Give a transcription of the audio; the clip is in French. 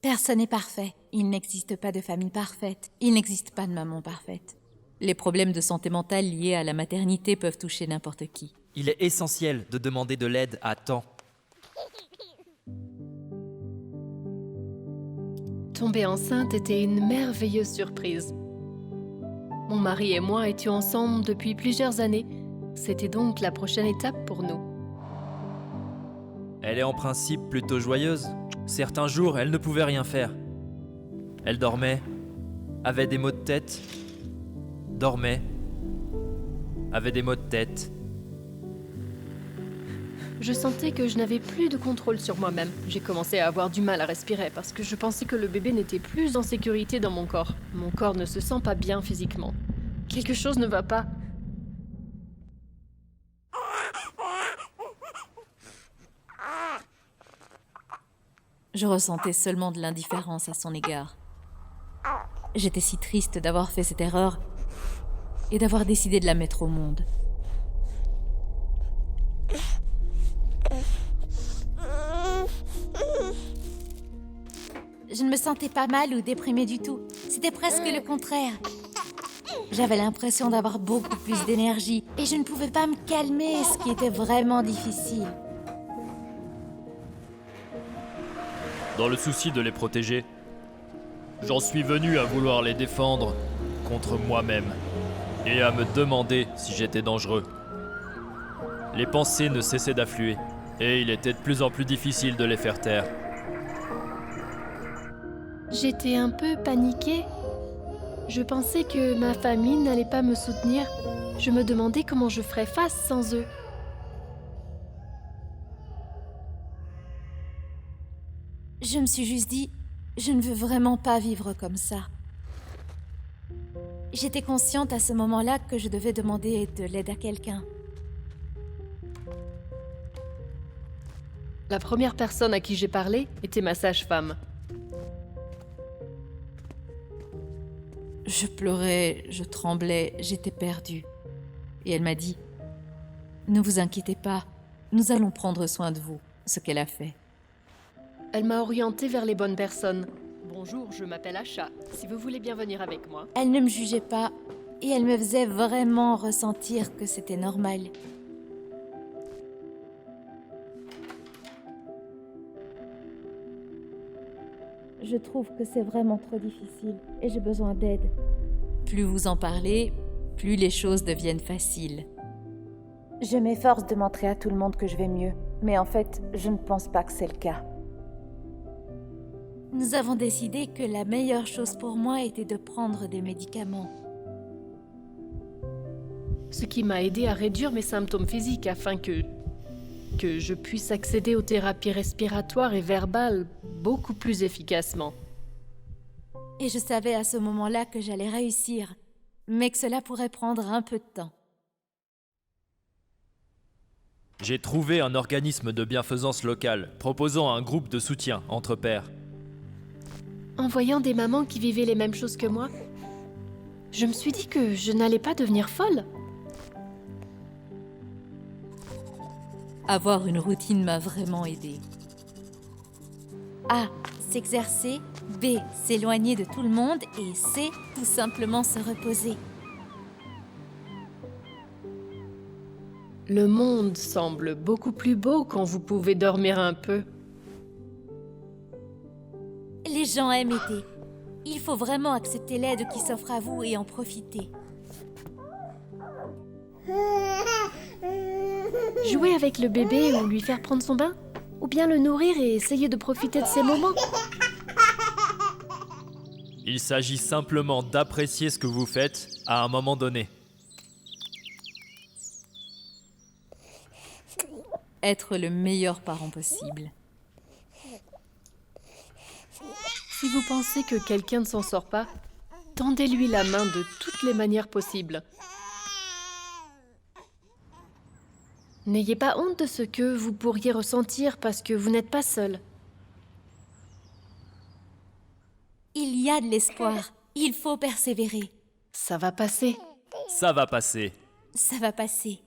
Personne n'est parfait. Il n'existe pas de famille parfaite. Il n'existe pas de maman parfaite. Les problèmes de santé mentale liés à la maternité peuvent toucher n'importe qui. Il est essentiel de demander de l'aide à temps. Tomber enceinte était une merveilleuse surprise. Mon mari et moi étions ensemble depuis plusieurs années. C'était donc la prochaine étape pour nous. Elle est en principe plutôt joyeuse. Certains jours, elle ne pouvait rien faire. Elle dormait, avait des maux de tête, dormait, avait des maux de tête. Je sentais que je n'avais plus de contrôle sur moi-même. J'ai commencé à avoir du mal à respirer parce que je pensais que le bébé n'était plus en sécurité dans mon corps. Mon corps ne se sent pas bien physiquement. Quelque chose ne va pas. Je ressentais seulement de l'indifférence à son égard. J'étais si triste d'avoir fait cette erreur et d'avoir décidé de la mettre au monde. Je ne me sentais pas mal ou déprimée du tout. C'était presque le contraire. J'avais l'impression d'avoir beaucoup plus d'énergie et je ne pouvais pas me calmer, ce qui était vraiment difficile. Dans le souci de les protéger, j'en suis venu à vouloir les défendre contre moi-même et à me demander si j'étais dangereux. Les pensées ne cessaient d'affluer et il était de plus en plus difficile de les faire taire. J'étais un peu paniquée. Je pensais que ma famille n'allait pas me soutenir. Je me demandais comment je ferais face sans eux. Je me suis juste dit, je ne veux vraiment pas vivre comme ça. J'étais consciente à ce moment-là que je devais demander de l'aide à quelqu'un. La première personne à qui j'ai parlé était ma sage-femme. Je pleurais, je tremblais, j'étais perdue. Et elle m'a dit, « Ne vous inquiétez pas, nous allons prendre soin de vous. » Ce qu'elle a fait. Elle m'a orientée vers les bonnes personnes. Bonjour, je m'appelle Asha. Si vous voulez bien venir avec moi. Elle ne me jugeait pas et elle me faisait vraiment ressentir que c'était normal. Je trouve que c'est vraiment trop difficile et j'ai besoin d'aide. Plus vous en parlez, plus les choses deviennent faciles. Je m'efforce de montrer à tout le monde que je vais mieux, mais en fait, je ne pense pas que c'est le cas. Nous avons décidé que la meilleure chose pour moi était de prendre des médicaments. Ce qui m'a aidé à réduire mes symptômes physiques afin que je puisse accéder aux thérapies respiratoires et verbales beaucoup plus efficacement. Et je savais à ce moment-là que j'allais réussir, mais que cela pourrait prendre un peu de temps. J'ai trouvé un organisme de bienfaisance locale proposant un groupe de soutien entre pairs. En voyant des mamans qui vivaient les mêmes choses que moi, je me suis dit que je n'allais pas devenir folle. Avoir une routine m'a vraiment aidée. A. S'exercer. B. S'éloigner de tout le monde. Et C. Tout simplement se reposer. Le monde semble beaucoup plus beau quand vous pouvez dormir un peu. Les gens aiment aider. Il faut vraiment accepter l'aide qui s'offre à vous et en profiter. Jouer avec le bébé ou lui faire prendre son bain, ou bien le nourrir et essayer de profiter de ses moments. Il s'agit simplement d'apprécier ce que vous faites à un moment donné. Être le meilleur parent possible. Si vous pensez que quelqu'un ne s'en sort pas, tendez-lui la main de toutes les manières possibles. N'ayez pas honte de ce que vous pourriez ressentir parce que vous n'êtes pas seul. Il y a de l'espoir. Il faut persévérer. Ça va passer. Ça va passer. Ça va passer.